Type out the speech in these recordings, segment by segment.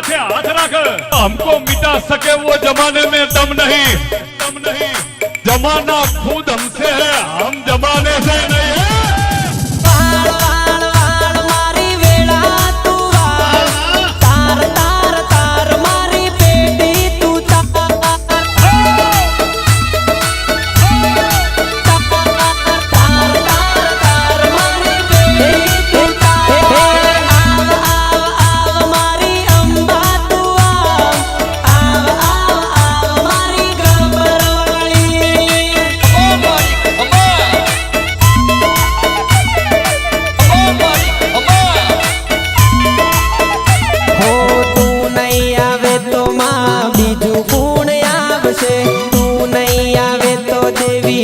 माथे हाथ रख। हमको मिटा सके वो जमाने में दम नहीं। जमाना खुद हमसे है, हम जमाने से नहीं है।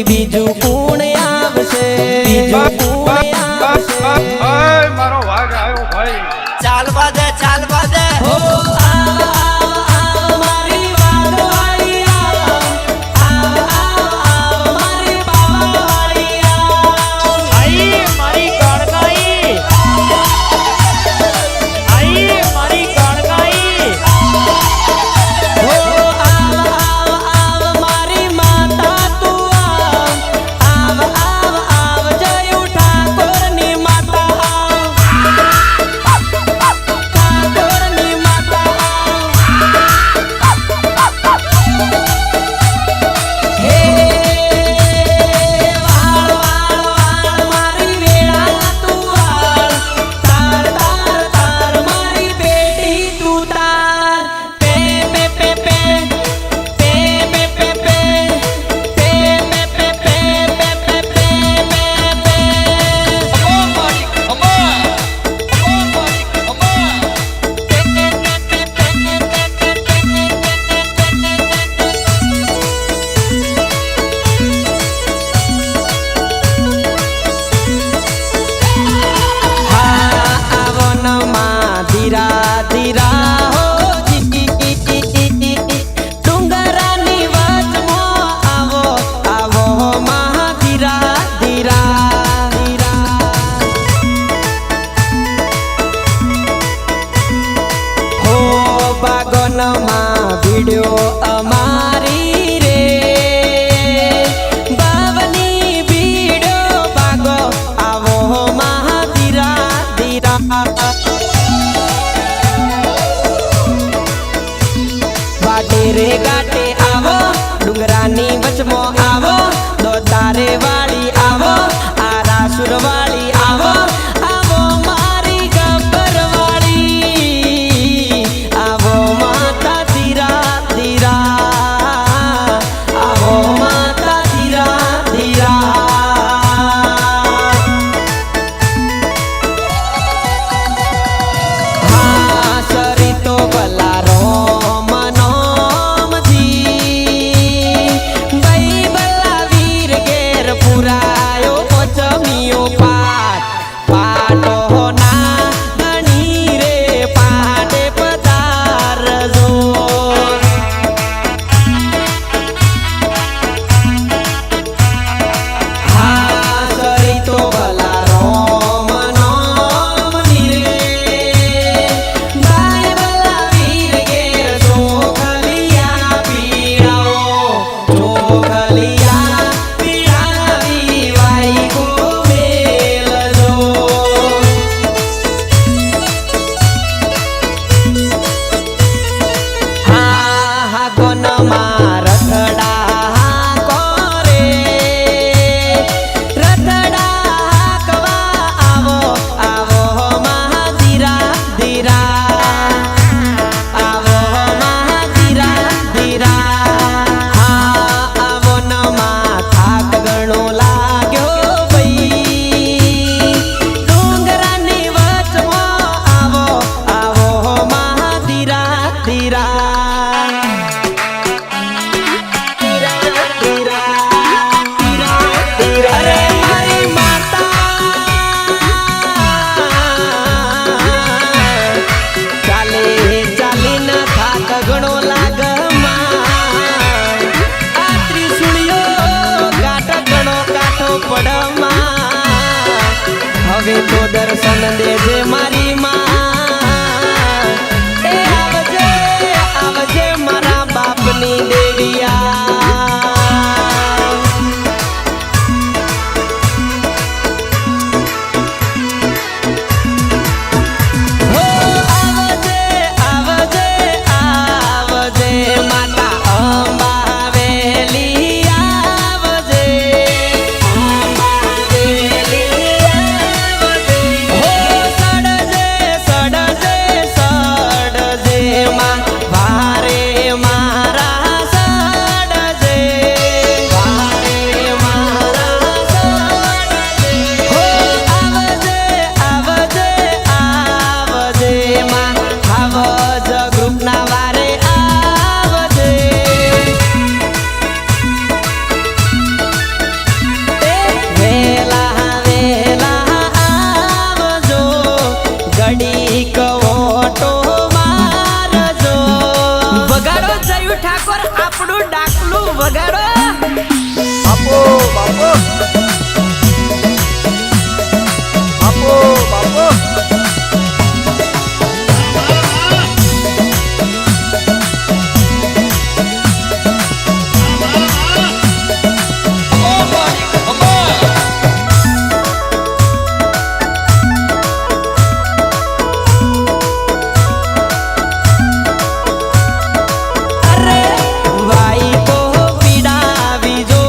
બીજું કોણ આવશે? મારો વાઘ આવ્યો ભાઈ. ચાલવા દે હો મારી વાઘવાળી મારી બાવાળી આઈ મારી ગણગાઈ મારી ગણગાઈ હો મારી માતા તું આવ જયું ઠાકોરની માતા ઠાકોરની માતા હે વાળ મારી વેળા તું વાળ તાર મારી બેટી તું તાર pay pay pay pay pay pay pay pay pay pay pay pay આવો ન માં ધીરા ધીરા હો ડુંગરાની વચમાં આવો માં ધીરા ધીરા હો બાગોનમાં ભીડ્યો અમારી રે બાવની ભીડ્યો બાગો આવો માં ધીરા ધીરા વાટે રે ગાટે આવો ડુંગરાની વચમાં આવો દોતારે વાળી આવો આરાસુર વાળી આવો મારી ગબ્બરવાળી આવો માતા ધીરા ધીરા આવો માતા ધીરા ધીરા હા સરી તો ભલા રોમનોમજી ભાઈ ભલા વીર ઘેર પુરાયો પોચમિયો પાટો ના ધણી રે પાટે પધારજો હા સરી તો ભલા રોમનોમની રે ભાઈ ભલા વીર ઘેર ચોખલિયા પીડાવી વાઈ ગોમેલજો હા ગોનમાં રખડા કોરે રખડા કવા આવો મા ધીરા ધીરા આવો મા ધીરા ધીરા હા આવો ન માં થાક ગણો લાગ્યો ભઈ ડુંગરાની વચમાં આવો મા ધીરા ધીરા અરે મારી માતા ચાલીને થાક ઘણો લાગમાં આ ત્રિશુળિયો કાટ ઘણો કાઠો પડમાં હવે તો દર્શન દેજે મારી માં એ આવજે બાપો બાપો અરે વાઈ કો પીડાવી જો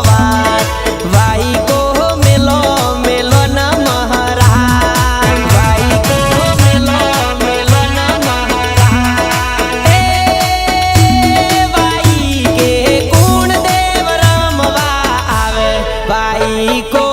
વાત વાઈ કો મેલો મેલો ન મહારાજ વાઈ કો મેલો મેલો ન મહારાજ એ વાઈ કે કુણ દેવ રમવા આવે વાઈ કો